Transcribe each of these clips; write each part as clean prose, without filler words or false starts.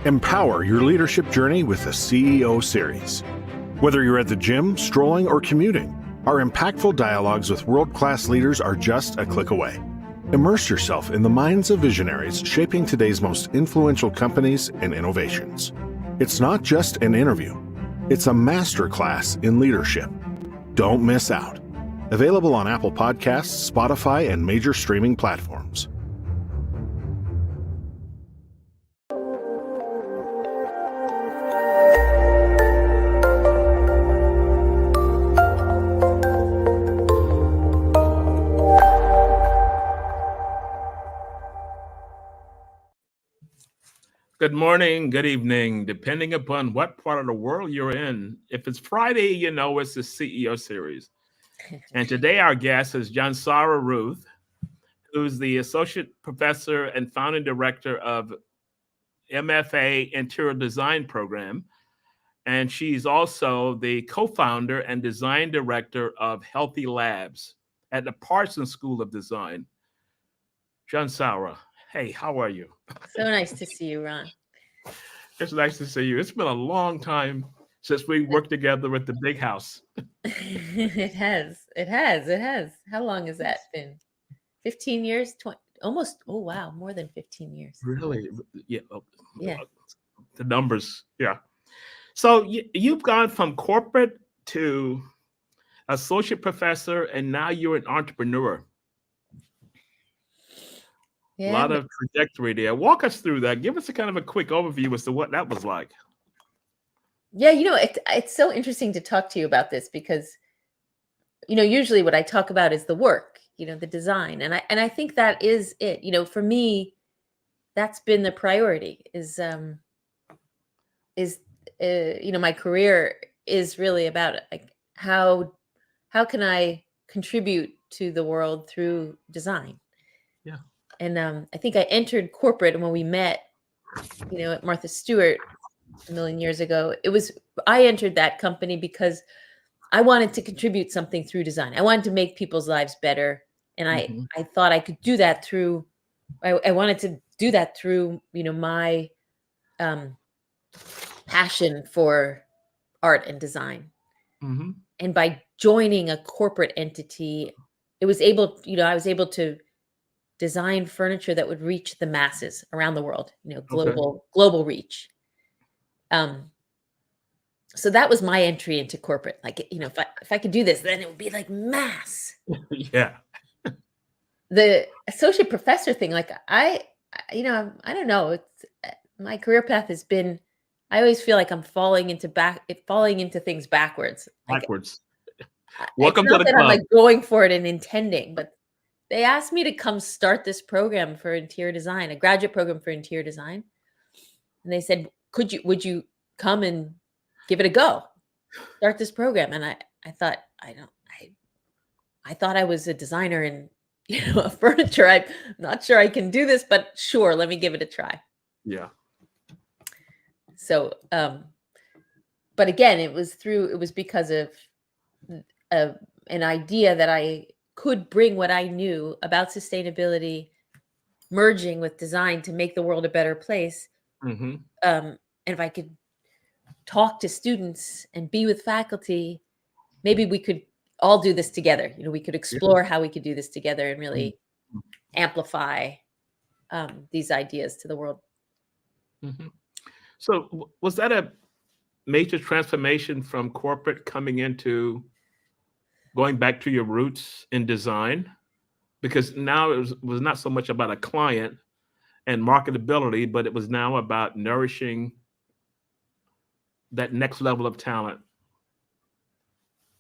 Empower your leadership journey with the CEO series. Whether you're at the gym, strolling, or commuting, our impactful dialogues with world-class leaders are just a click away. Immerse yourself in the minds of visionaries shaping today's most influential companies and innovations. It's not just an interview. It's a masterclass in leadership. Don't miss out. Available on Apple Podcasts, Spotify, and major streaming platforms. Good morning, good evening, depending upon what part of the world you're in. If it's Friday, you know it's the CEO series. And today our guest is Jonsara Ruth, who's the Associate Professor and Founding Director of MFA Interior Design Program. And she's also the co-founder and design director of Healthy Labs at the Parsons School of Design. Jonsara, hey, how are you? So nice to see you, Ron. It's nice to see you. It's been a long time since we worked together at the big house. It has. How long has that been? 15 years? 20, almost. Oh, wow. More than 15 years. Really? Yeah. Yeah. The numbers. Yeah. So you've gone from corporate to associate professor, and now you're an entrepreneur. Yeah. A lot of trajectory there. Walk us through that. Give us a kind of a quick overview as to what that was like. Yeah, it's so interesting to talk to you about this because, usually what I talk about is the work, the design. And I think that is it. For me, that's been the priority my career is really about like how can I contribute to the world through design? Yeah. And I think I entered corporate, and when we met, at Martha Stewart a million years ago, I entered that company because I wanted to contribute something through design. I wanted to make people's lives better. And I thought I could do that through, I wanted to do that through, my passion for art and design. Mm-hmm. And by joining a corporate entity, I was able to design furniture that would reach the masses around the world, global reach. So that was my entry into corporate. Like, if I could do this, then it would be like mass. Yeah. The associate professor thing, like I don't know. It's my career path has been, I always feel like I'm falling into things backwards. Backwards. Welcome to the club. I'm like going for it and intending, but they asked me to come start this program for interior design, a graduate program for interior design. And they said, would you come and give it a go? Start this program. And I thought, I thought I was a designer in, furniture. I'm not sure I can do this, but sure, let me give it a try. Yeah. So, but again, it was because of an idea that I could bring what I knew about sustainability, merging with design to make the world a better place. Mm-hmm. And if I could talk to students and be with faculty, maybe we could all do this together. We could explore how we could do this together and really amplify these ideas to the world. Mm-hmm. So was that a major transformation from corporate coming into going back to your roots in design? Because now it was not so much about a client and marketability, but it was now about nourishing that next level of talent.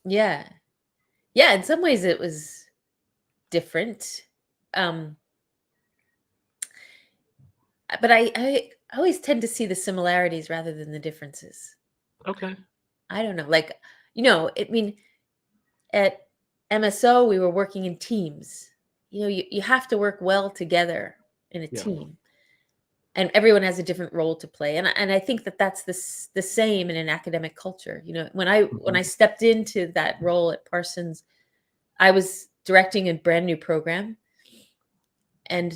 Yeah. Yeah, in some ways it was different. But I always tend to see the similarities rather than the differences. Okay. I don't know. Like, at MSO, we were working in teams. You have to work well together in a team. And everyone has a different role to play. And I think that's the same in an academic culture. When I stepped into that role at Parsons, I was directing a brand new program. And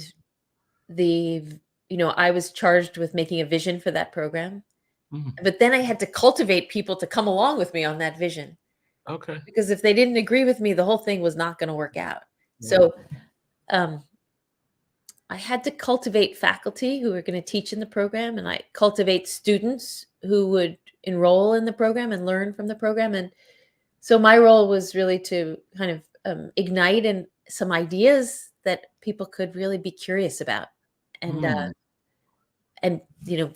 the I was charged with making a vision for that program. Mm. But then I had to cultivate people to come along with me on that vision. Okay. Because if they didn't agree with me, the whole thing was not going to work out. Yeah. So I had to cultivate faculty who were going to teach in the program, and I cultivate students who would enroll in the program and learn from the program. And so my role was really to kind of ignite and some ideas that people could really be curious about and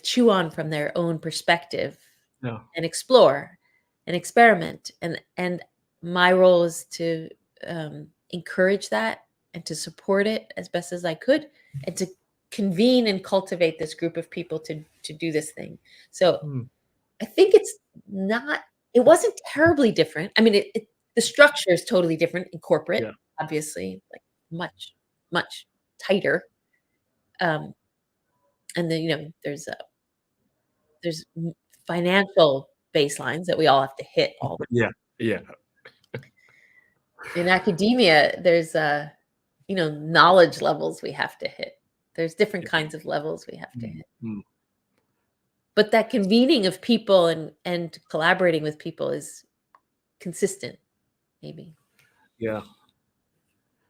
chew on from their own perspective Yeah. and explore and experiment. And my role is to encourage that and to support it as best as I could, and to convene and cultivate this group of people to do this thing. So I think it wasn't terribly different. I mean, the structure is totally different in corporate, obviously, like much, much tighter. And then, there's financial baselines that we all have to hit all the time. Yeah. In academia, there's knowledge levels we have to hit. There's different kinds of levels we have to hit. But that convening of people and collaborating with people is consistent, maybe. Yeah.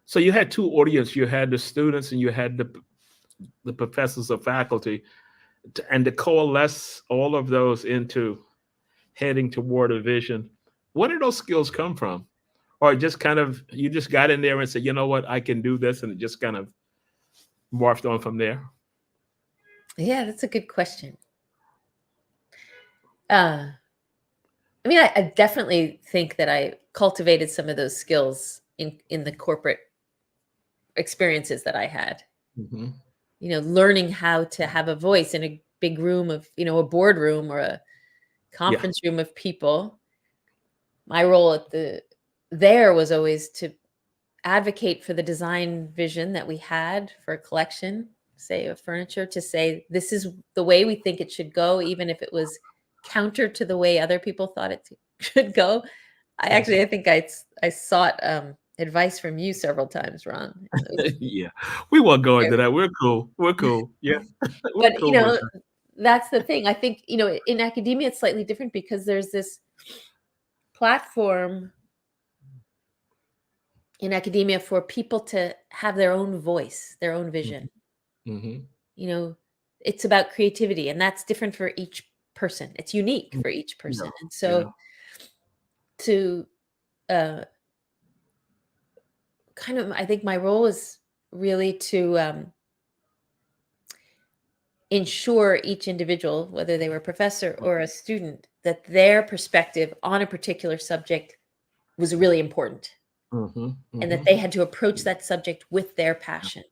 So you had two audiences. You had the students and you had the professors or faculty, and to coalesce all of those into heading toward a vision. Where did those skills come from? Or just kind of, you just got in there and said, you know what, I can do this, and it just kind of morphed on from there? Yeah, that's a good question. I mean, I definitely think that I cultivated some of those skills in the corporate experiences that I had. Learning how to have a voice in a big room of, a boardroom or a conference room of people. My role there was always to advocate for the design vision that we had for a collection, say, of furniture, to say, this is the way we think it should go, even if it was counter to the way other people thought it should go. I think I sought advice from you several times, Ron. Yeah, we won't go into that. We're cool. Yeah. But cool, that's the thing. I think, in academia, it's slightly different because there's this platform in academia for people to have their own voice, their own vision. It's about creativity, and that's different for each person. It's unique for each person. And so to kind of, I think my role is really to ensure each individual, whether they were a professor or a student, that their perspective on a particular subject was really important. And that they had to approach that subject with their passion.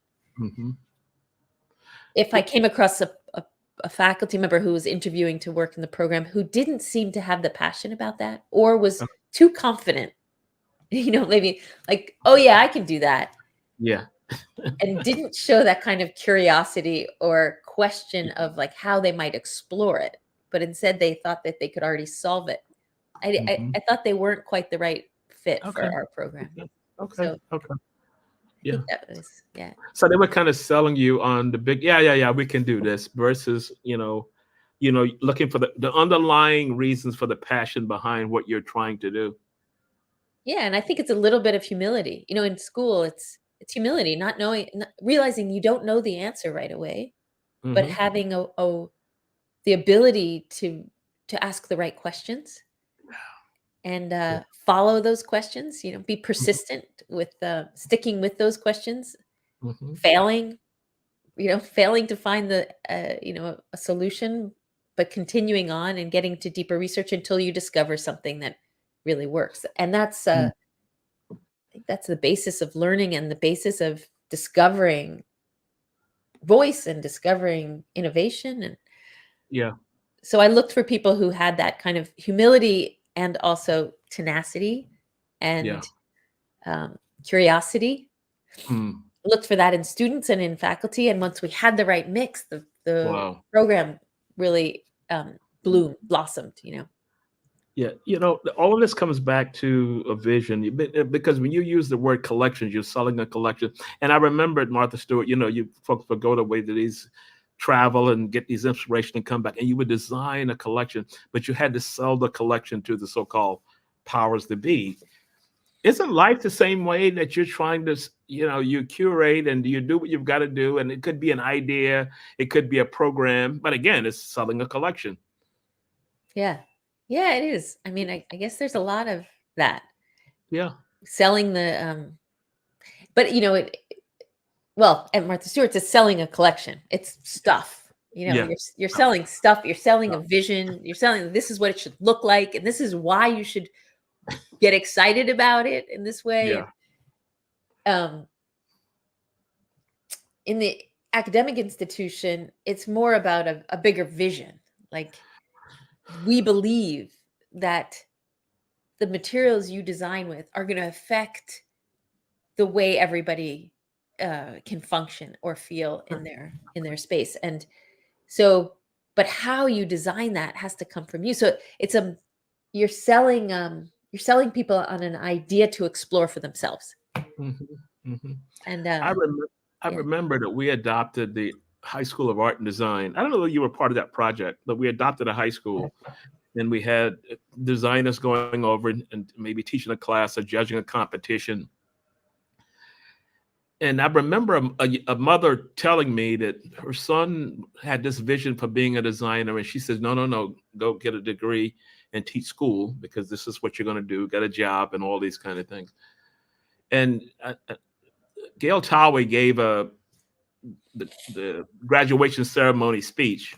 If I came across a faculty member who was interviewing to work in the program who didn't seem to have the passion about that, or was too confident, maybe like, oh yeah, I can do that. Yeah. And didn't show that kind of curiosity or question of like how they might explore it, but instead they thought that they could already solve it. I thought they weren't quite the right fit for our program. Okay. Yeah. Yeah. So they were kind of selling you on the big, we can do this, versus, looking for the underlying reasons for the passion behind what you're trying to do. Yeah. And I think it's a little bit of humility. In school, it's humility, not realizing you don't know the answer right away, but having the ability to ask the right questions and follow those questions, be persistent with sticking with those questions, failing to find a solution, but continuing on and getting to deeper research until you discover something that really works. And that's I think that's the basis of learning and the basis of discovering voice and discovering innovation. And so I looked for people who had that kind of humility and also tenacity and curiosity. Looked for that in students and in faculty. And once we had the right mix, the program really blossomed, Yeah, all of this comes back to a vision, because when you use the word collections, you're selling a collection. And I remembered Martha Stewart, you folks will go the way that these travel and get these inspiration and come back, and you would design a collection, but you had to sell the collection to the so-called powers that be. Isn't life the same way, that you're trying to, you curate and you do what you've got to do, and it could be an idea, it could be a program, but again, it's selling a collection. Yeah, it is. I mean, I guess there's a lot of that. Yeah, selling the but at Martha Stewart's, it's selling a collection. It's stuff. You're selling stuff. You're selling a vision. You're selling, this is what it should look like, and this is why you should get excited about it in this way. Yeah. In the academic institution, it's more about a bigger vision. Like, we believe that the materials you design with are going to affect the way everybody can function or feel in their space. And so, but how you design that has to come from you. So you're selling people on an idea to explore for themselves. Mm-hmm, mm-hmm. And I remember that we adopted the High School of Art and Design. I don't know if you were part of that project, but we adopted a high school, and we had designers going over and maybe teaching a class or judging a competition. And I remember a mother telling me that her son had this vision for being a designer, and she says, no, go get a degree and teach school, because this is what you're going to do, get a job and all these kind of things. And Gail Towey gave the graduation ceremony speech,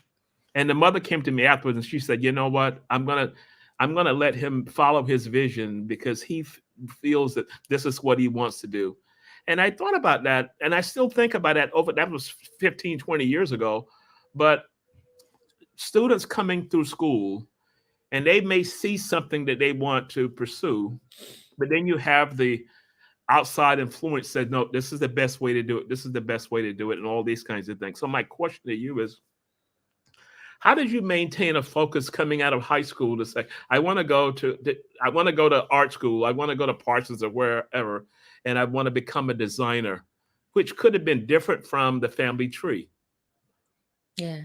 and the mother came to me afterwards and she said, you know what, I'm gonna let him follow his vision, because he feels that this is what he wants to do. And I thought about that, and I still think about that. That was 15, 20 years ago. But students coming through school, and they may see something that they want to pursue, but then you have the outside influence said, no, this is the best way to do it. This is the best way to do it, and all these kinds of things. So my question to you is, how did you maintain a focus coming out of high school to say, I want to go to art school, I want to go to Parsons or wherever, and I want to become a designer, which could have been different from the family tree? Yeah.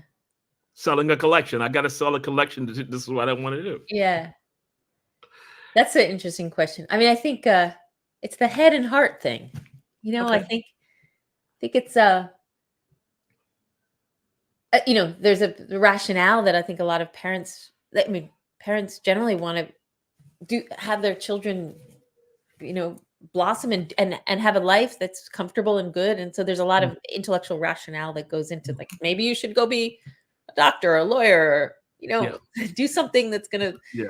Selling a collection. I got to sell a collection. This is what I want to do. Yeah. That's an interesting question. I mean, I think it's the head and heart thing. Okay. I think it's there's the rationale that I think a lot of parents generally want to have their children, blossom and have a life that's comfortable and good. And so there's a lot of intellectual rationale that goes into, like, maybe you should go be a doctor or a lawyer, or, do something that's going to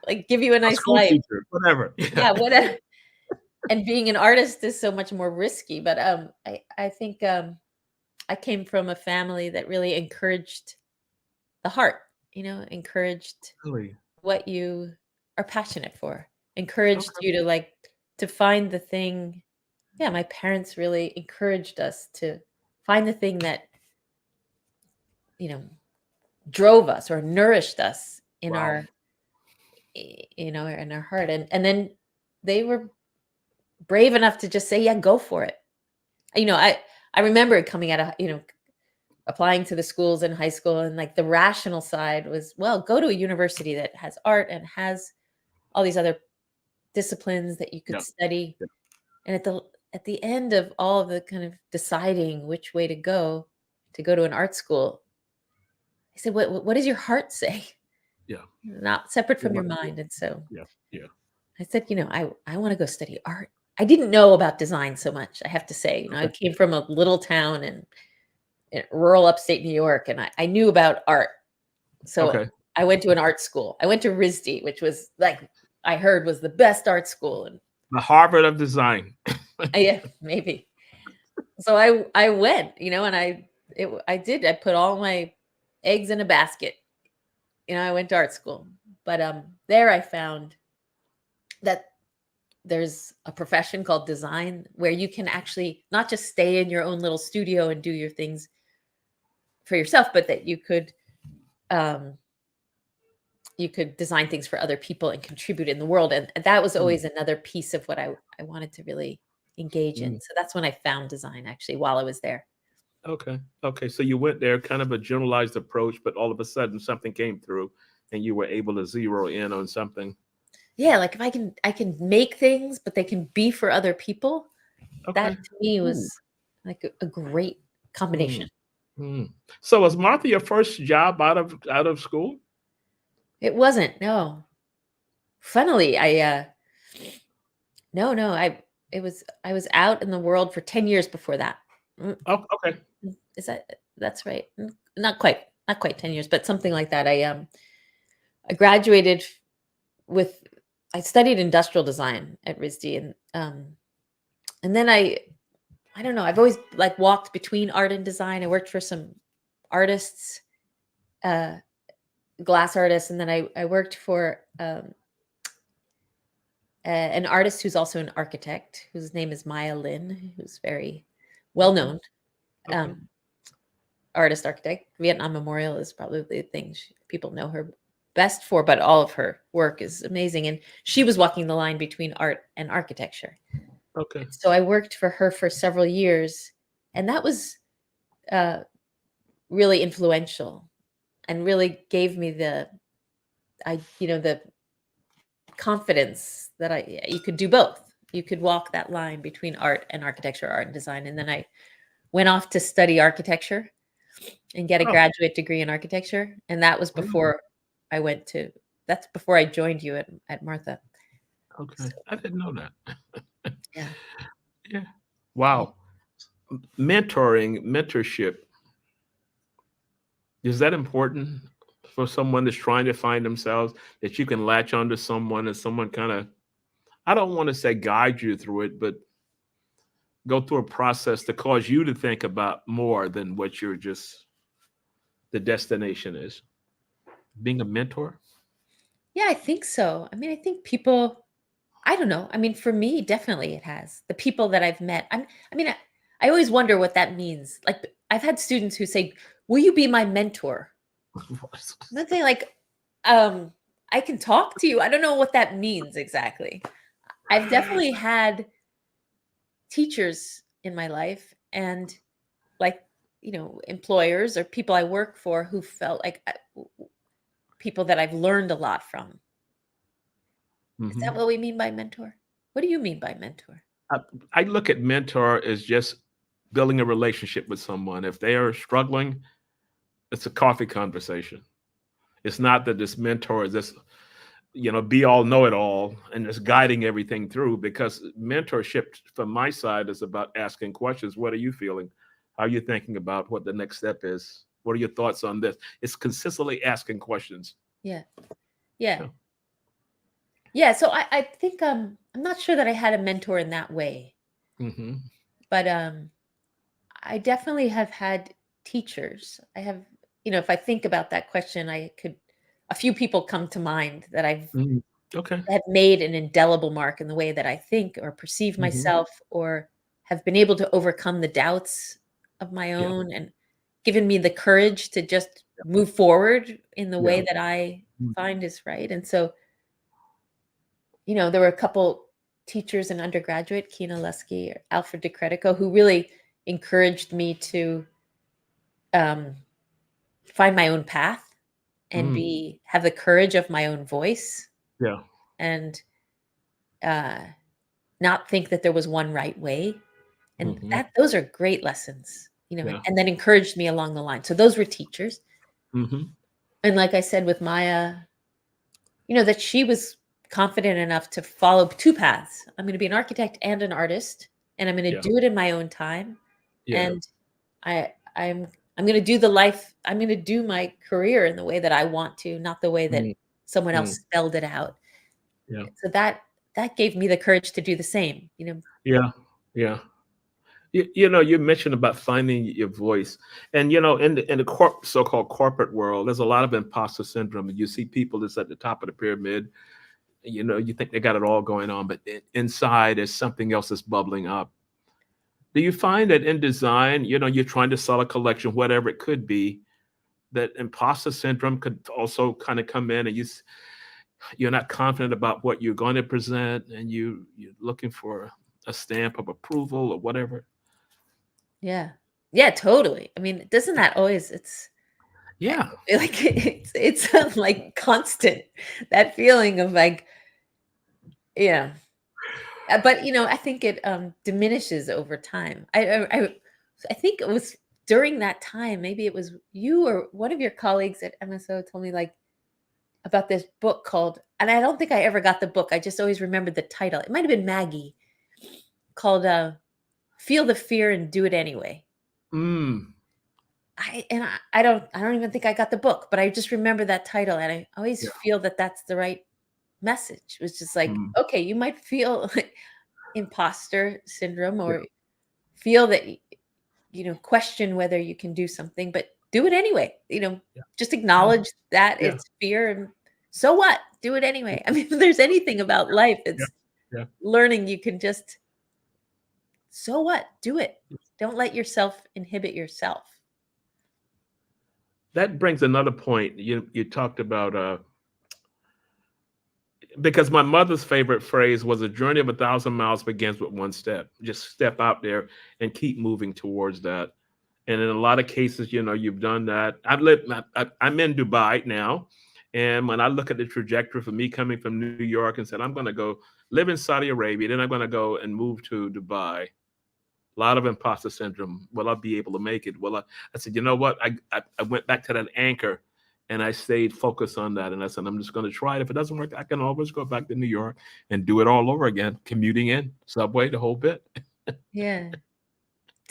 like give you a nice life, teacher, whatever. Whatever. And being an artist is so much more risky. But I think I came from a family that really encouraged the heart, encouraged what you are passionate for, encouraged you to find the thing. Yeah, my parents really encouraged us to find the thing that, drove us or nourished us in our, in our heart. And then they were brave enough to just say, yeah, go for it. I remember coming out of, applying to the schools in high school, and like the rational side was, well, go to a university that has art and has all these other disciplines that you could study. And at the end of all of the kind of deciding which way to go to an art school, I said, what does your heart say? Yeah. Not separate from your mind. And so I said, I want to go study art. I didn't know about design so much, I have to say. I came from a little town in rural upstate New York, and I knew about art. So I went to an art school. I went to RISD, which was, like, I heard was the best art school. And the Harvard of design. Yeah, maybe. So I went, and I put all my eggs in a basket. I went to art school. But there I found that there's a profession called design, where you can actually not just stay in your own little studio and do your things for yourself, but that you could design things for other people and contribute in the world. And that was always another piece of what I wanted to really engage in. So that's when I found design, actually, while I was there. Okay. Okay. So you went there, kind of a generalized approach, but all of a sudden something came through and you were able to zero in on something. Yeah, like if I can make things, but they can be for other people, that Okay. to me Ooh. was like a great combination. Mm, mm. So was Martha your first job out of school? It wasn't, no. Funnily, no, I was out in the world for 10 years before that. Mm, Oh, okay. Is that's right? Not quite 10 years, but something like that. I graduated with I studied industrial design at RISD, and then I don't know, I've always like walked between art and design. I worked for some artists, uh glass artists, and then I worked for an artist who's also an architect, whose name is Maya Lin, who's very well Okay. known. Okay. Um, Artist architect. Vietnam Memorial is probably the thing people know her best for, but all of her work is amazing. And she was walking the line between art and architecture. Okay. So I worked for her for several years, and that was uh, really influential and really gave me the confidence that you could do both. You could walk that line between art and architecture, art and design. And then I went off to study architecture and get a Oh, graduate degree in architecture. And that was really? before I went to that's before I joined you at Martha. Okay. So I didn't know that. yeah. Yeah. Yeah. Wow. Mentorship, is that important for someone that's trying to find themselves, that you can latch onto someone and someone kind of, I don't want to say guide you through it, but go through a process to cause you to think about more than what you're just the destination is? Being a mentor? Yeah, I think so. I mean, I think people I don't know. I mean, for me, definitely it has. The people that I've met. I mean, I always wonder what that means. Like I've had students who say, "Will you be my mentor?" And I'm saying like, um, I can talk to you. I don't know what that means exactly. I've definitely had teachers in my life and like, employers or people I work for who felt like people that I've learned a lot from. Is that Mhm. what we mean by mentor? What do you mean by mentor? I, I look at mentor as just building a relationship with someone. If they are struggling, it's a coffee conversation. It's not that this mentor is this, be all, know it all, and just guiding everything through. Because mentorship, from my side, is about asking questions. What are you feeling? How are you thinking about what the next step is? What are your thoughts on this? It's consistently asking questions. Yeah. Yeah. Yeah. Yeah. So I think I'm not sure that I had a mentor in that way, Hmm. but I definitely have had teachers. I have, if I think about that question, a few people come to mind that Hmm. Okay. have made an indelible mark in the way that I think or perceive Hmm. myself or have been able to overcome the doubts of my Yeah. own and given me the courage to just move forward in the way Yeah. that I find is right. And so, there were a couple teachers in undergraduate, Kina Lusky or Alfred DeCredico, who really encouraged me to um, find my own path and Mm. have the courage of my own voice Yeah. and uh, not think that there was one right way. And Hmm. those are great lessons, Yeah. and that encouraged me along the line. So those were teachers. Hmm. And like I said with Maya, that she was confident enough to follow two paths. I'm going to be an architect and an artist, and I'm going to Yeah. do it in my own time. Yeah. And I'm going to I'm going to do my career in the way that I want to, not the way that Mm. someone Mm. else spelled it out. Yeah. So that gave me the courage to do the same. Yeah. Yeah. You mentioned about finding your voice, and in the so-called corporate world, there's a lot of imposter syndrome. And you see people that's at the top of the pyramid. You think they got it all going on, but inside there's something else that's bubbling up. Do you find that in design, you're trying to sell a collection, whatever it could be, that imposter syndrome could also kind of come in, and you're not confident about what you're going to present, and you're looking for a stamp of approval or whatever? Yeah. Yeah, totally. I mean, doesn't that always, Yeah. like it's like constant, that feeling of like, yeah. But I think it diminishes over time. I think it was during that time, maybe it was you or one of your colleagues at MSO told me like about this book called, and I don't think I ever got the book. I just always remembered the title. It might have been Maggie, called Feel the Fear and Do It Anyway. I don't even think I got the book, but I just remember that title, and I always feel that that's the right message. It was just like, okay, you might feel like imposter syndrome or feel that question whether you can do something, but do it anyway. Just acknowledge that it's fear, and so what? Do it anyway. I mean, if there's anything about life, it's learning you can just, so what? Do it. Don't let yourself inhibit yourself. That brings another point. You talked about because my mother's favorite phrase was, a journey of 1,000 miles begins with one step. Just step out there and keep moving towards that. And in a lot of cases, you've done that. I'm in Dubai now. And when I look at the trajectory for me coming from New York and said, I'm going to go live in Saudi Arabia, then I'm going to go and move to Dubai. A lot of imposter syndrome. Will I be able to make it? I said, you know what? I went back to that anchor and I stayed focused on that. And I said, I'm just going to try it. If it doesn't work, I can always go back to New York and do it all over again, commuting in, subway, the whole bit. Yeah.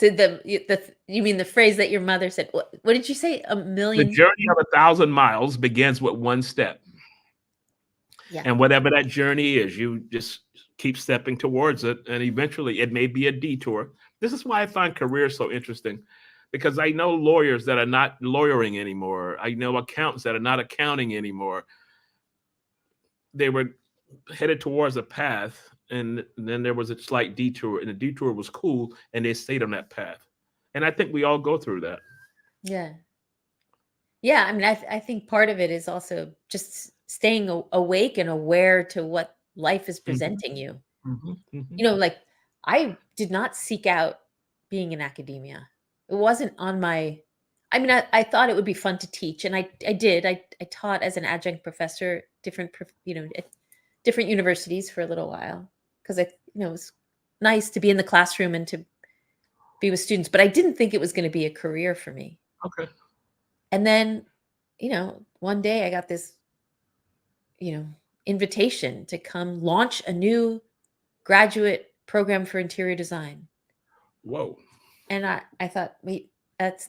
You mean the phrase that your mother said? What did you say? A million. The journey of 1,000 miles begins with one step. Yeah. And whatever that journey is, you just keep stepping towards it. And eventually it may be a detour. This is why I find careers so interesting, because I know lawyers that are not lawyering anymore. I know accountants that are not accounting anymore. They were headed towards a path, and then there was a slight detour, and the detour was cool, and they stayed on that path. And I think we all go through that. Yeah. Yeah. I mean, I think part of it is also just staying awake and aware to what life is presenting you. Like I did not seek out being in academia. It wasn't on my, I mean, I thought it would be fun to teach, and I did. I taught as an adjunct professor, at different universities for a little while, because it was nice to be in the classroom and to be with students, but I didn't think it was going to be a career for me. Okay. And then, one day I got this, invitation to come launch a new graduate program for interior design. Whoa. And I thought, wait, it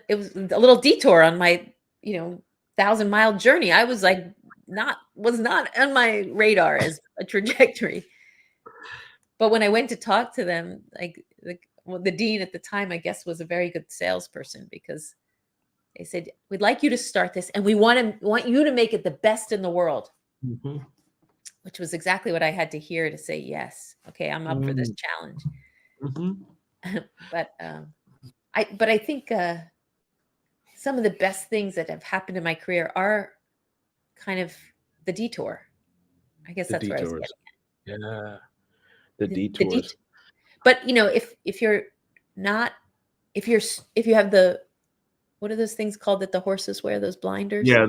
was a little detour on my, 1,000-mile journey. I was like, was not on my radar as a trajectory. But when I went to talk to them, like the dean at the time, I guess, was a very good salesperson, because they said, we'd like you to start this, and we want you to make it the best in the world. Which was exactly what I had to hear to say, yes, okay, I'm up for this challenge. But I think some of the best things that have happened in my career are kind of the detour. I guess that's where I was getting at. Yeah, the detours. But if you're not, if you have the, what are those things called that the horses wear? Those blinders? Yeah,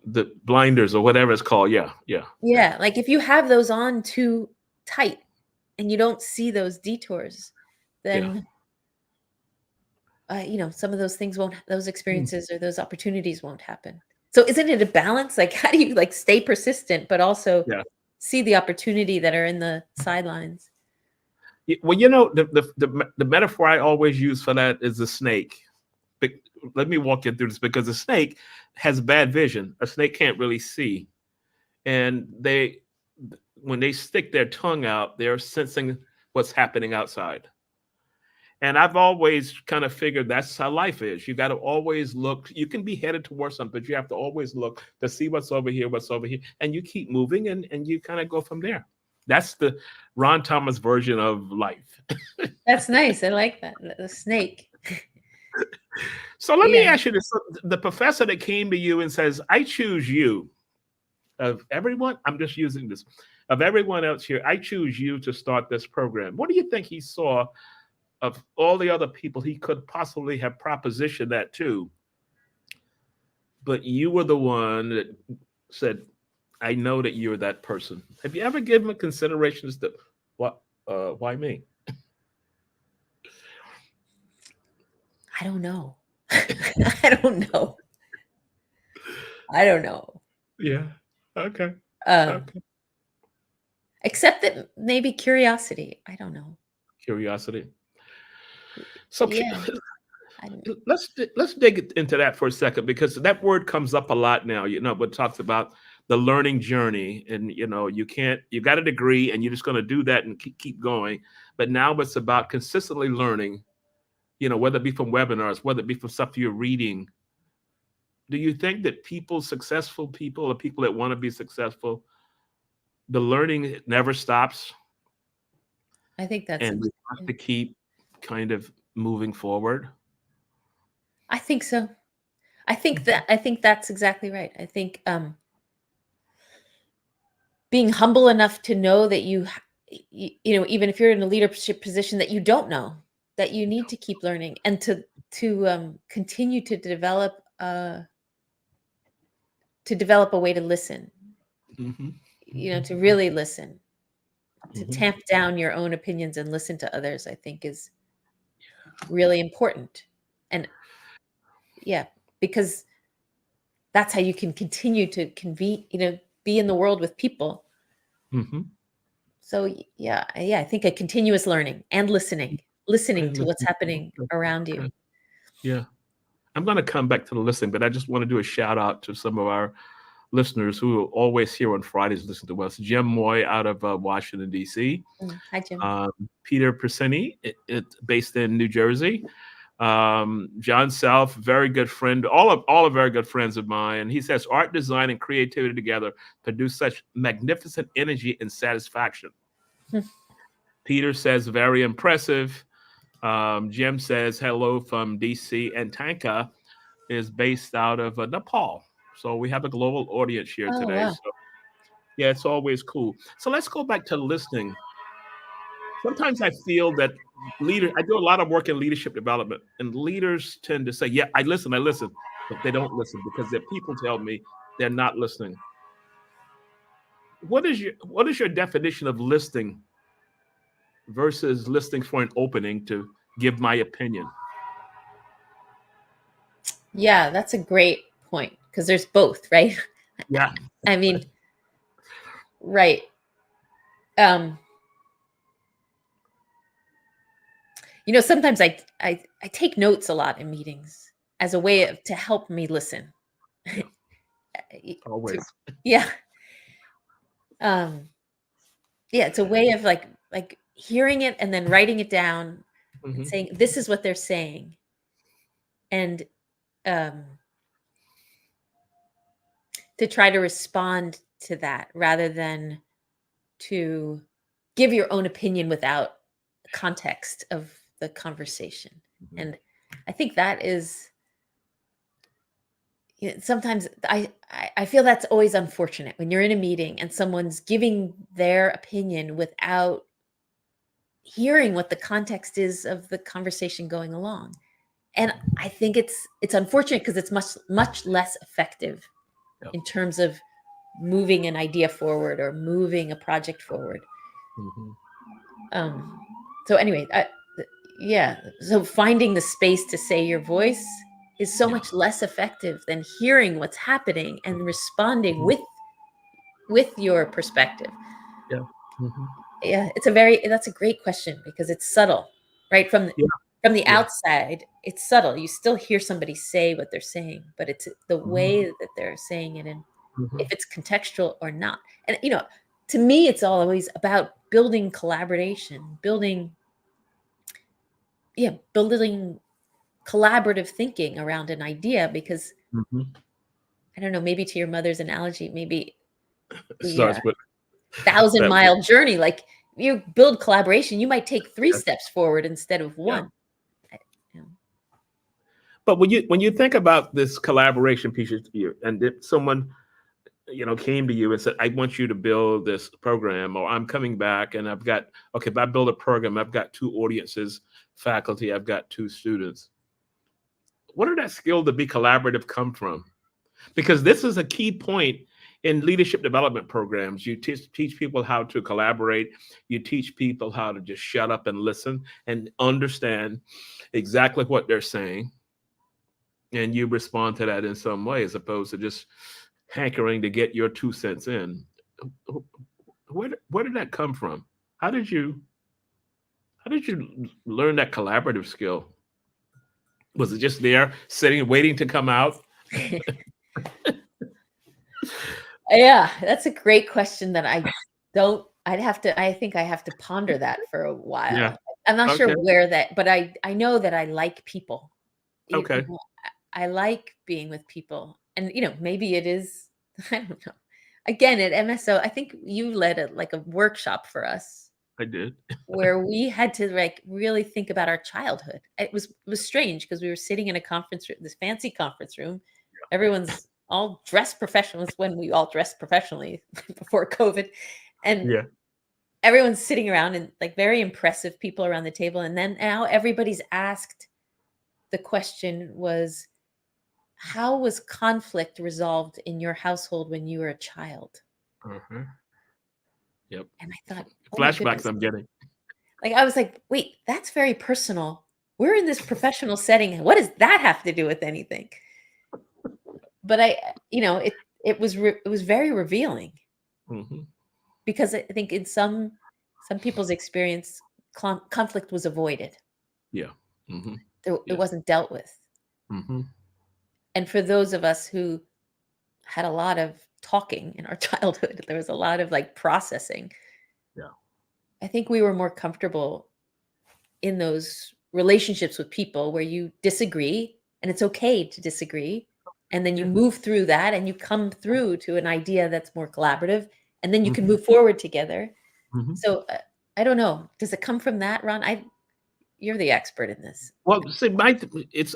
the blinders or whatever it's called. Yeah. Like if you have those on too tight and you don't see those detours, then some of those things those experiences or those opportunities won't happen. So isn't it a balance? Like, how do you stay persistent, but also see the opportunity that are in the sidelines? Well, the metaphor I always use for that is the snake. But let me walk you through this, because the snake has bad vision. A snake can't really see. And when they stick their tongue out, they're sensing what's happening outside. And I've always kind of figured that's how life is. You got to always look. You can be headed towards something, but you have to always look to see what's over here, and you keep moving, and you kind of go from there. That's the Ron Thomas version of life. That's nice. I like that. The snake. So let me ask you this. The professor that came to you and says, I choose you. Of everyone, I'm just using this. Of everyone else here, I choose you to start this program. What do you think he saw of all the other people he could possibly have propositioned that to. But you were the one that said, I know that you're that person. Have you ever given consideration as to why me? I don't know. I don't know. I don't know. Yeah. Okay. Except that maybe curiosity. I don't know. Curiosity. So yeah. let's dig into that for a second, because that word comes up a lot now. But talks about the learning journey, and you got a degree and you're just going to do that and keep going. But now it's about consistently learning. Whether it be from webinars, whether it be from stuff you're reading. Do you think that successful people, or people that want to be successful, the learning never stops? I think that's, and we have to keep kind of moving forward. I think so. I think that's exactly right. I think being humble enough to know that you even if you're in a leadership position, that you don't know, that you need to keep learning, and to continue to develop a way to listen. To really listen, to tamp down your own opinions and listen to others, I think is really important. And because that's how you can continue to be in the world with people. So I think a continuous learning and listening to what's happening around you. Yeah. I'm going to come back to the listening, but I just want to do a shout out to some of our listeners who are always here on Fridays listening to us. Jim Moy out of Washington, D.C. Hi, Jim. Peter Persini, based in New Jersey. John Self, very good friend, all are very good friends of mine. He says art, design, and creativity together produce such magnificent energy and satisfaction. Peter says very impressive. Jim says hello from DC, and Tanka is based out of Nepal. So we have a global audience here today. Wow. So yeah, it's always cool. So let's go back to listening. Sometimes I feel that I do a lot of work in leadership development, and leaders tend to say, yeah, I listen, but they don't listen because their people tell me they're not listening. What is your definition of listening versus listening for an opening to give my opinion? Yeah, that's a great point, because there's both, right? Yeah. I mean, right. Sometimes I take notes a lot in meetings as a way to help me listen. Always. Yeah. It's a way of like hearing it and then writing it down and saying, this is what they're saying. And to try to respond to that rather than to give your own opinion without context of the conversation. And I think that is, sometimes I feel that's always unfortunate when you're in a meeting and someone's giving their opinion without hearing what the context is of the conversation going along. And I think it's unfortunate because it's much less effective in terms of moving an idea forward or moving a project forward. So anyway, so finding the space to say your voice is so much less effective than hearing what's happening and responding with your perspective. That's a great question, because it's subtle, right? From the outside, it's subtle. You still hear somebody say what they're saying, but it's the way that they're saying it, and if it's contextual or not. And to me, it's always about building collaboration, building collaborative thinking around an idea, because I don't know, maybe to your mother's analogy, maybe starts with 1,000-mile journey. Like, you build collaboration, you might take 3 steps forward instead of 1. But when you think about this collaboration piece, and if someone, came to you and said, I want you to build this program, or I'm coming back and I've got, okay, if I build a program, I've got 2 audiences, faculty, I've got 2 students. Where did that skill to be collaborative come from? Because this is a key point in leadership development programs. You teach people how to collaborate. You teach people how to just shut up and listen and understand exactly what they're saying. And you respond to that in some way, as opposed to just hankering to get your 2 cents in. Where did that come from? How did you learn that collaborative skill? Was it just there sitting, waiting to come out? Yeah, that's a great question that I think I have to ponder that for a while. Yeah. I'm not sure Okay. where that, but I know that I like people. Okay. I like being with people, and maybe it is, I don't know. Again, at MSO, I think you led a workshop for us. I did. Where we had to really think about our childhood. It was strange because we were sitting in a conference room, this fancy conference room. Yeah. Everyone's all dressed professional. It's when we all dressed professionally before COVID. And everyone's sitting around and very impressive people around the table. And then now everybody's asked, the question was, how was conflict resolved in your household when you were a child? Uh-huh. Yep. And I thought, flashbacks I'm getting. I was like, wait, that's very personal. We're in this professional setting. What does that have to do with anything? But it was very revealing. Mm-hmm. Because I think in some people's experience, conflict was avoided. Yeah. Mm-hmm. It wasn't dealt with. Mm-hmm. And for those of us who had a lot of talking in our childhood, there was a lot of processing. Yeah. I think we were more comfortable in those relationships with people where you disagree, and it's okay to disagree. And then you move through that and you come through to an idea that's more collaborative, and then you can move forward together. Mm-hmm. So I don't know. Does it come from that, Ron? You're the expert in this. Well, see, it's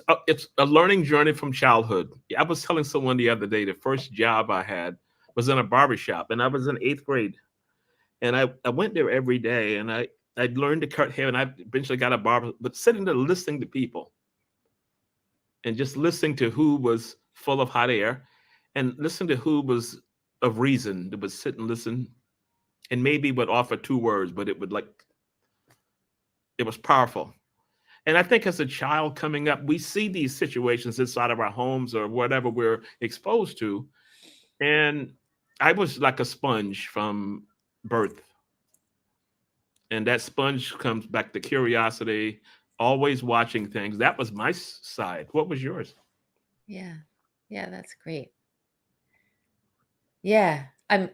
a learning journey from childhood. I was telling someone the other day, the first job I had was in a barbershop, and I was in 8th grade. And I went there every day, and I learned to cut hair, and I eventually got a barber, but sitting there listening to people and just listening to who was full of hot air and listening to who was of reason, that would sit and listen and maybe would offer 2 words, but it was powerful. And I think as a child coming up, we see these situations inside of our homes or whatever we're exposed to. And I was like a sponge from birth. And that sponge comes back to curiosity, always watching things. That was my side. What was yours? Yeah. Yeah, that's great. Yeah. I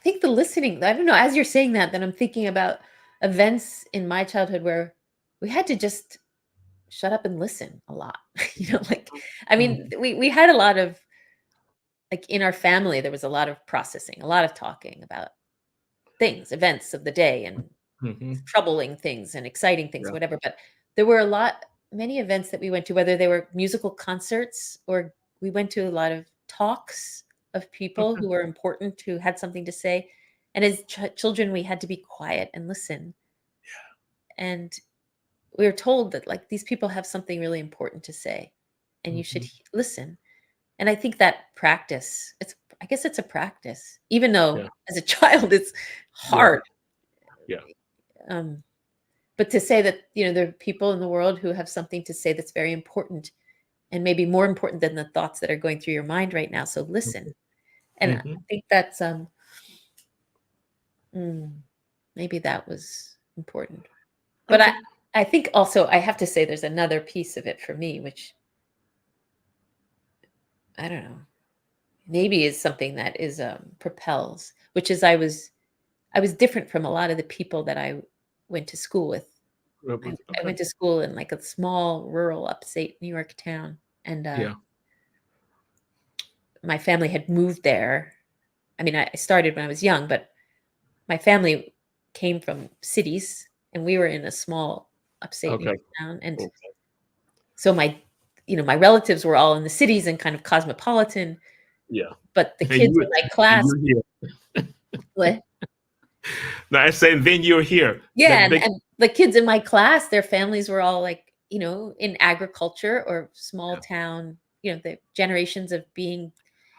think the listening, I don't know, as you're saying that, then I'm thinking about events in my childhood where we had to just shut up and listen a lot. We had a lot of, in our family, there was a lot of processing, a lot of talking about things, events of the day, and troubling things and exciting things, whatever. But there were many events that we went to, whether they were musical concerts or we went to a lot of talks of people who were important, who had something to say. And as children, we had to be quiet and listen. Yeah. And we were told that these people have something really important to say, and you should listen. And I think that practice, I guess it's a practice, even though as a child it's hard. Yeah. But to say that, there are people in the world who have something to say that's very important, and maybe more important than the thoughts that are going through your mind right now. So listen. And I think that's maybe that was important. But I think also I have to say there's another piece of it for me, which I don't know, maybe is something that is propels, which is I was different from a lot of the people that I went to school with. I went to school in a small rural upstate New York town, and my family had moved there. I mean, I started when I was young, but my family came from cities, and we were in a small upstate New York town. And so my relatives were all in the cities and kind of cosmopolitan. Yeah. But the kids in my class. What? No, I say then you're here. Yeah, and the kids in my class, their families were all like, in agriculture or small town, the generations of being,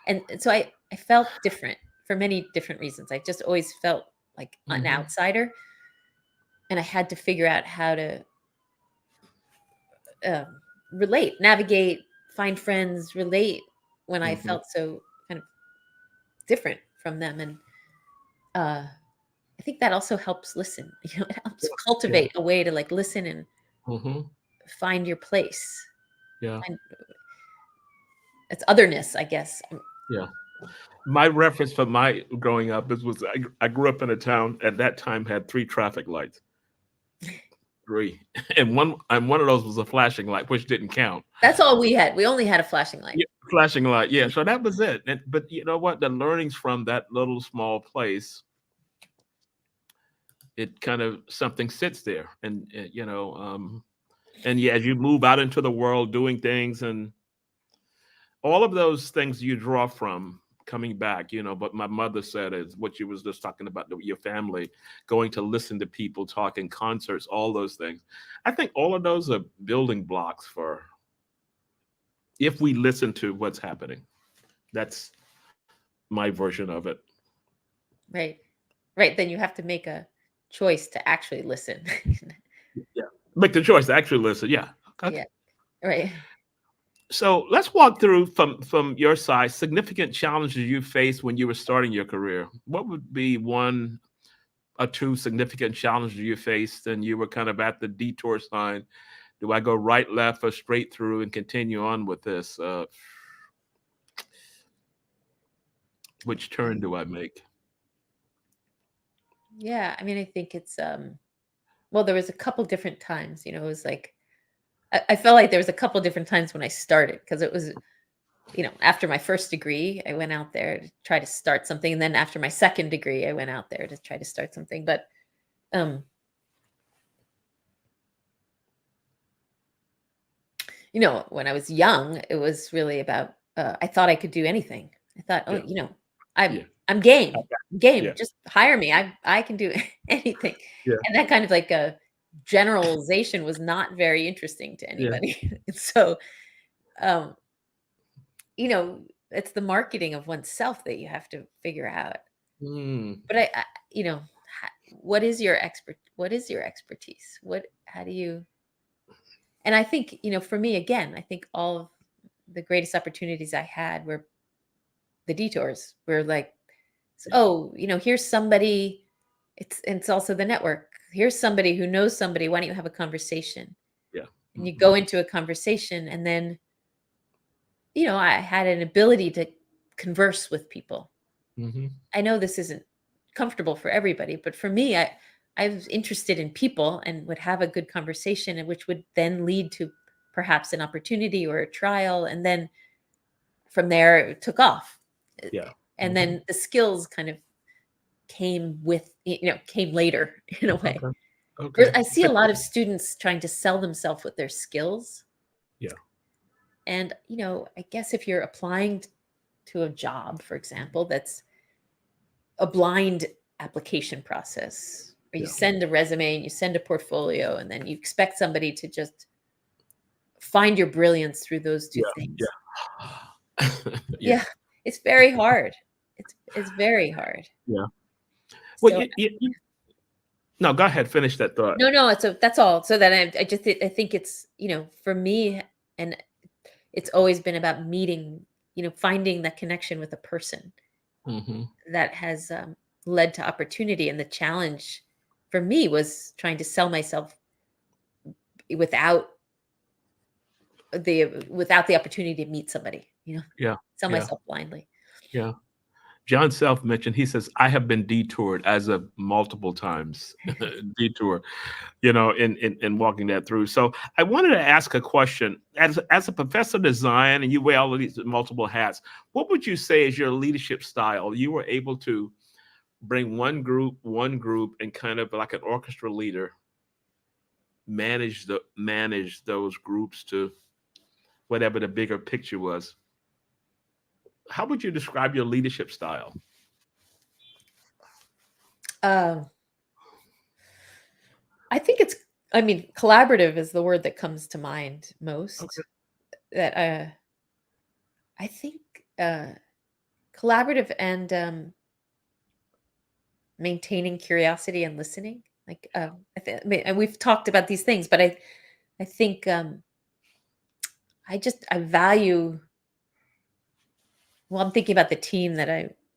and so I felt different for many different reasons. I just always felt like an outsider, and I had to figure out how to relate, navigate, find friends, relate when I felt so kind of different from them. And I think that also helps listen. It helps cultivate a way to like listen and find your place. Yeah. It's otherness, I guess. Yeah. My reference for my growing up was I grew up in a town at that time had 3 traffic lights. 3. And one of those was a flashing light, which didn't count. That's all we had. We only had a flashing light. Yeah, flashing light. Yeah. So that was it. But you know what? The learnings from that little small place, it kind of something sits there. And and as you move out into the world doing things and all of those things you draw from coming back, but my mother said is what you was just talking about, your family, going to listen to people talking, concerts, all those things. I think all of those are building blocks for if we listen to what's happening. That's my version of it. Right. Then you have to make a choice to actually listen. Yeah. Make the choice to actually listen. Yeah. Okay. Yeah. Right. So let's walk through from your side, significant challenges you faced when you were starting your career. What would be 1 or 2 significant challenges you faced and you were kind of at the detour sign? Do I go right, left, or straight through and continue on with this? Which turn do I make? Yeah. I mean, I think it's, well, there was a couple different times, it was like, I felt like there was a couple different times when I started, because it was, after my first degree, I went out there to try to start something. And then after my second degree, I went out there to try to start something. But, when I was young, it was really about, I thought I could do anything. I thought, I'm game. Yeah. Just hire me. I can do anything. Yeah. And that kind of like a generalization was not very interesting to anybody. So, it's the marketing of oneself that you have to figure out. But I what is your expertise? How do you, and I think, for me, again, I think all of the greatest opportunities I had were the detours. Were like, here's somebody, it's also the network. Here's somebody who knows somebody. Why don't you have a conversation? Yeah. And you go into a conversation, and then, I had an ability to converse with people. I know this isn't comfortable for everybody, but for me, I was interested in people and would have a good conversation, and which would then lead to perhaps an opportunity or a trial. And then from there, it took off. Yeah. And then the skills kind of came later in a way. Okay. I see a lot of students trying to sell themselves with their skills. Yeah. And, I guess if you're applying to a job, for example, that's a blind application process, where you send a resume and you send a portfolio, and then you expect somebody to just find your brilliance through those 2 things. Yeah. It's very hard. It's very hard. Yeah. Well, no, go ahead. Finish that thought. No. That's all. So that I think it's, for me, and it's always been about meeting, finding that connection with a person that has led to opportunity. And the challenge for me was trying to sell myself without the opportunity to meet somebody, sell myself blindly. Yeah. John Self mentioned, he says, I have been detoured as of multiple times, detour, in walking that through. So I wanted to ask a question. As a professor of design, and you wear all of these multiple hats, what would you say is your leadership style? You were able to bring one group, and kind of like an orchestra leader, manage those groups to whatever the bigger picture was. How would you describe your leadership style? I think collaborative is the word that comes to mind most. Okay. That I think collaborative and maintaining curiosity and listening. Like and we've talked about these things, but I think I value. Well, I'm thinking about the team that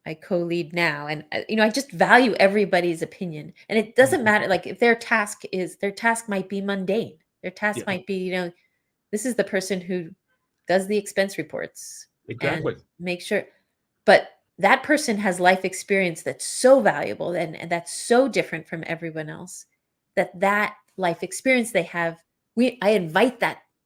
I co-lead now, and I just value everybody's opinion, and it doesn't matter. Like if their task might be mundane. Their task might be, this is the person who does the expense reports and make sure, but that person has life experience that's so valuable and that's so different from everyone else, that life experience they have, I invite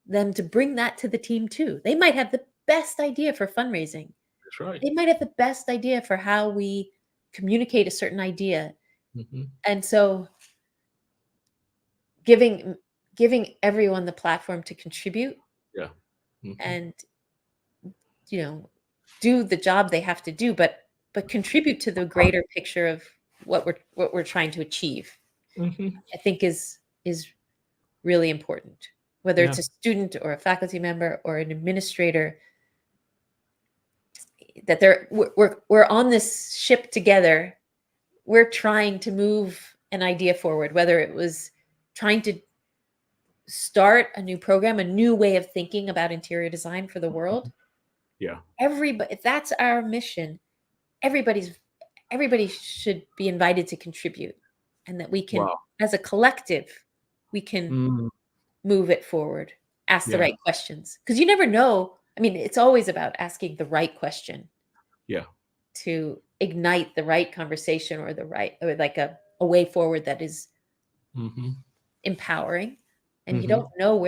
them to bring that to the team too. They might have the best idea for fundraising. That's right. They might have the best idea for how we communicate a certain idea. And so giving everyone the platform to contribute and do the job they have to do, but contribute to the greater picture of what we're trying to achieve. I think is really important, whether it's a student or a faculty member or an administrator, that we're on this ship together. We're trying to move an idea forward, whether it was trying to start a new program, a new way of thinking about interior design for the world. Everybody, if that's our mission, everybody should be invited to contribute, and that we can, as a collective, we can move it forward, ask the right questions. Because you never know. I mean, it's always about asking the right question. To ignite the right conversation or like a way forward that is empowering. And you don't know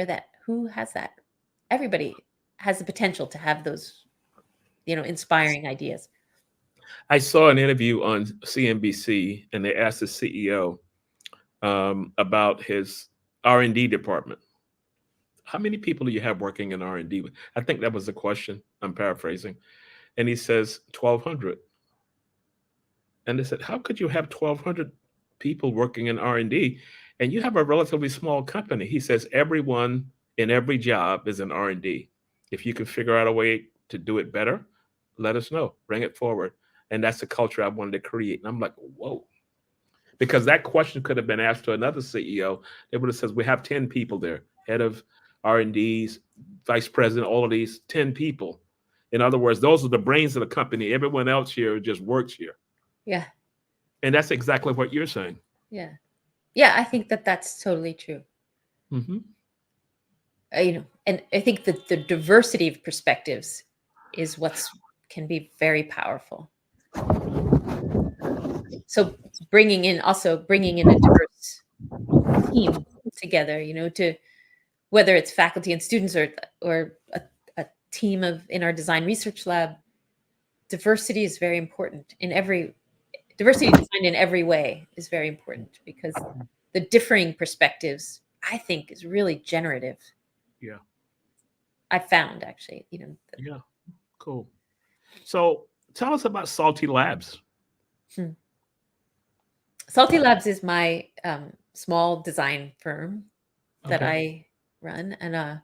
who has that. Everybody has the potential to have those, inspiring ideas. I saw an interview on CNBC, and they asked the CEO about his R&D department. How many people do you have working in R&D? I think that was the question. I'm paraphrasing. And he says 1,200. And they said, how could you have 1,200 people working in R&D and you have a relatively small company? He says, everyone in every job is in R&D. If you can figure out a way to do it better, let us know, bring it forward. And that's the culture I wanted to create. And I'm like, whoa. Because that question could have been asked to another CEO. They would have said, we have 10 people there, head of R&Ds, vice president, all of these 10 people. In other words, those are the brains of the company. Everyone else here just works here. Yeah. And that's exactly what you're saying. Yeah. Yeah, I think that's totally true. And I think that the diversity of perspectives is can be very powerful. So bringing in a diverse team together, to whether it's faculty and students or a team in our design research lab, diversity is very important diversity design in every way is very important, because the differing perspectives, I think, is really generative. Yeah. I found, actually, Yeah. Cool. So tell us about Salty Labs. Salty Labs is my small design firm that I run. And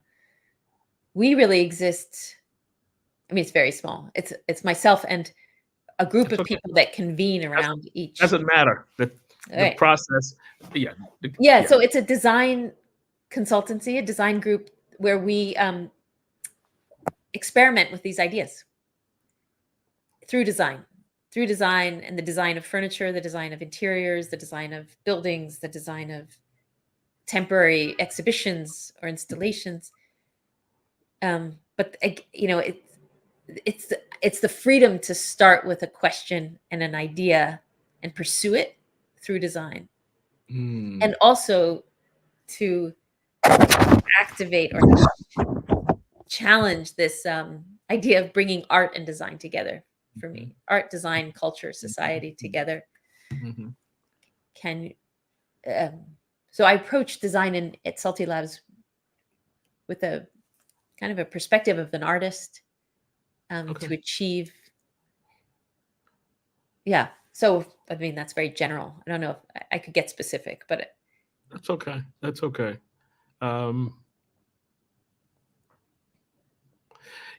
we really exist. I mean, it's very small. It's myself and a group of people that convene around each. Doesn't matter. The process. So it's a design consultancy, a design group where we experiment with these ideas through design and the design of furniture, the design of interiors, the design of buildings, the design of temporary exhibitions or installations. But it's the freedom to start with a question and an idea and pursue it through design, and also to activate or challenge this idea of bringing art and design together. For me, art, design, culture, society together. So I approach design at Salty Labs with a kind of a perspective of an artist to achieve. Yeah. So, I mean, that's very general. I don't know if I could get specific, but that's okay. That's okay.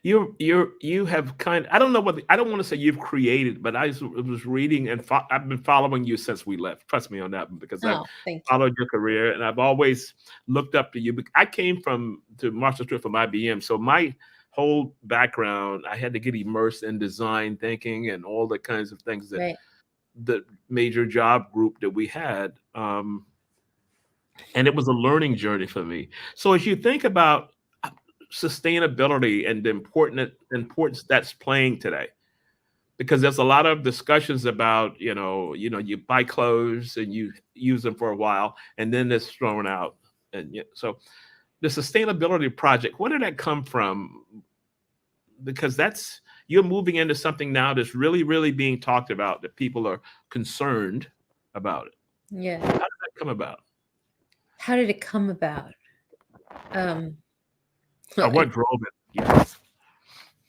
You have kind. I don't know what I don't want to say you've created, but I was reading and I've been following you since we left. Trust me on that one, because I've followed your career and I've always looked up to you. I came to Marshall Stewart from IBM, so my whole background, I had to get immersed in design thinking and all the kinds of things that the major job group that we had. And it was a learning journey for me. So as you think about sustainability and the importance that's playing today, because there's a lot of discussions about, you buy clothes and you use them for a while and then it's thrown out. And so the sustainability project, where did that come from? Because you're moving into something now that's really, really being talked about, that people are concerned about it. Yeah. How did that come about? How did it come about? Or what drove it? Yes.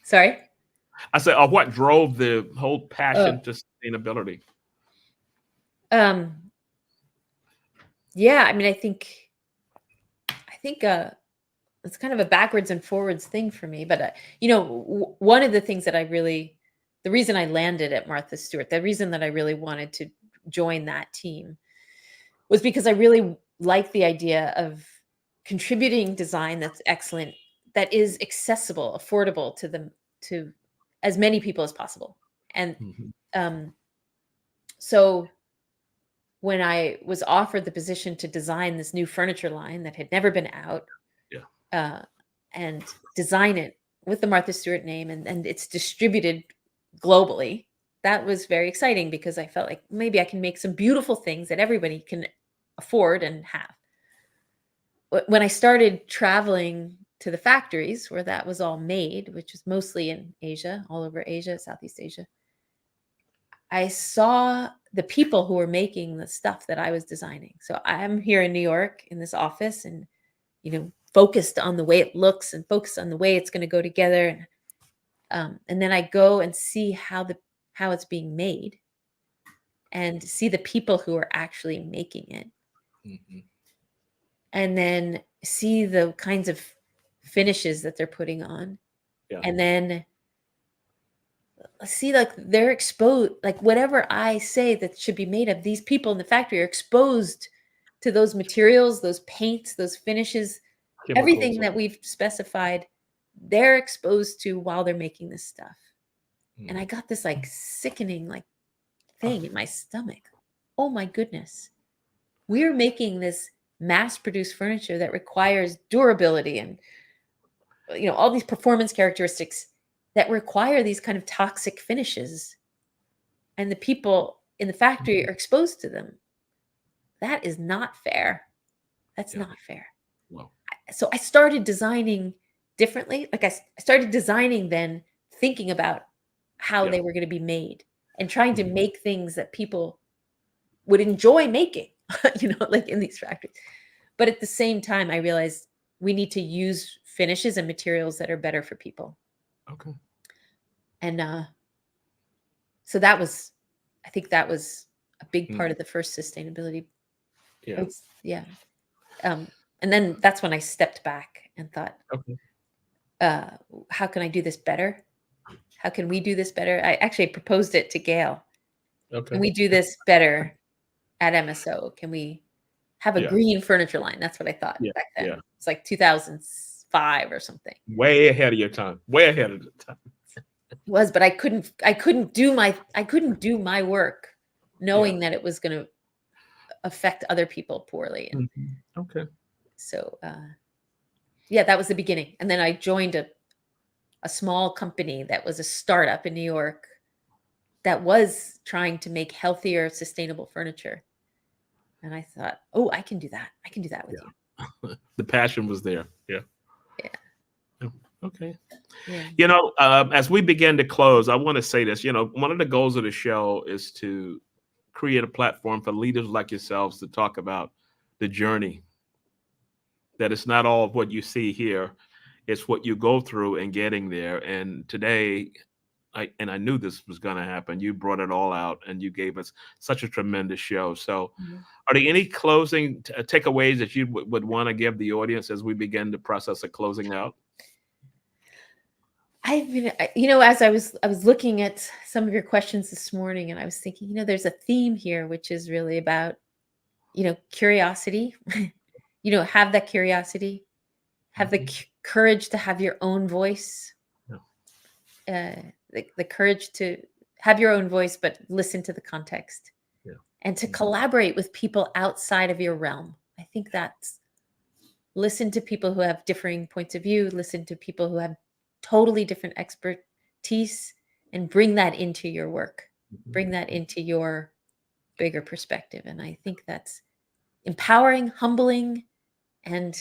Sorry? I said, or what drove the whole passion to sustainability? Yeah, I mean, I think it's kind of a backwards and forwards thing for me. But, one of the things that the reason I landed at Martha Stewart, the reason that I really wanted to join that team was because I really like the idea of contributing design that's excellent, that is accessible, affordable to as many people as possible. And so when I was offered the position to design this new furniture line that had never been out, and design it with the Martha Stewart name, and it's distributed globally, that was very exciting, because I felt like maybe I can make some beautiful things that everybody can afford and have. When I started traveling to the factories where that was all made, which is mostly in Asia, all over Asia, Southeast Asia, I saw the people who were making the stuff that I was designing. So I'm here in New York in this office, and focused on the way it looks and focused on the way it's going to go together. And then I go and see how it's being made, and see the people who are actually making it. And then see the kinds of finishes that they're putting on. And then see, like, they're exposed, like whatever I say that should be made of, these people in the factory are exposed to those materials, those paints, those finishes, everything that we've specified, they're exposed to while they're making this stuff. And I got this like sickening thing in my stomach. Oh my goodness. We're making this mass-produced furniture that requires durability and all these performance characteristics that require these kind of toxic finishes, and the people in the factory are exposed to them. That is not fair. That's not fair. Wow. So I started designing differently. Like I started designing then thinking about how they were going to be made, and trying to make things that people would enjoy making, like in these factories. But at the same time, I realized we need to use finishes and materials that are better for people. Okay. And so I think that was a big part of the first sustainability. Yeah. And then that's when I stepped back and thought, how can I do this better? How can we do this better? I actually proposed it to Gail. Can we do this better at MSO? Can we have a green furniture line? That's what I thought back then. It's like 2005 or something. Way ahead of your time. Way ahead of the time. It was, but I couldn't do my work knowing that it was going to affect other people poorly. And okay. So, that was the beginning. And then I joined a small company that was a startup in New York that was trying to make healthier, sustainable furniture. And I thought, oh, I can do that. I can do that with you. The passion was there. Yeah. Okay. Yeah. As we begin to close, I want to say this. One of the goals of the show is to create a platform for leaders like yourselves to talk about the journey, that it's not all of what you see here. It's what you go through in getting there. And today, I knew this was going to happen. You brought it all out, and you gave us such a tremendous show. So, are there any closing takeaways that you would want to give the audience as we begin the process of closing out? I've been, as I was looking at some of your questions this morning, and I was thinking, there's a theme here, which is really about, curiosity. Have that curiosity, have the courage to have your own voice. The courage to have your own voice, but listen to the context, and to collaborate with people outside of your realm. I think that's listen to people who have differing points of view, listen to people who have totally different expertise, and bring that into your work, bring that into your bigger perspective. And I think that's empowering, humbling, and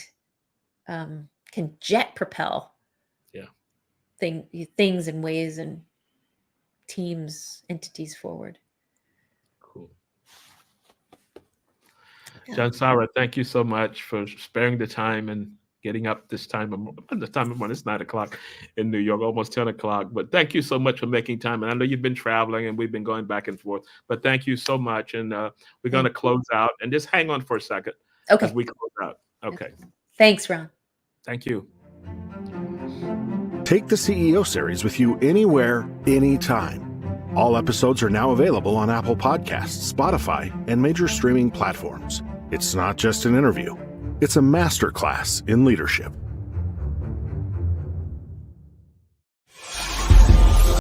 can jet propel things and ways and teams, entities forward. Cool. Jonsara, thank you so much for sparing the time and getting up this time. The time of it's 9 o'clock in New York, almost 10 o'clock. But thank you so much for making time. And I know you've been traveling and we've been going back and forth. But thank you so much. And we're going to close out. And just hang on for a second as we close out. Okay. Thanks, Ron. Thank you. Take the CEO series with you anywhere, anytime. All episodes are now available on Apple Podcasts, Spotify, and major streaming platforms. It's not just an interview. It's a masterclass in leadership.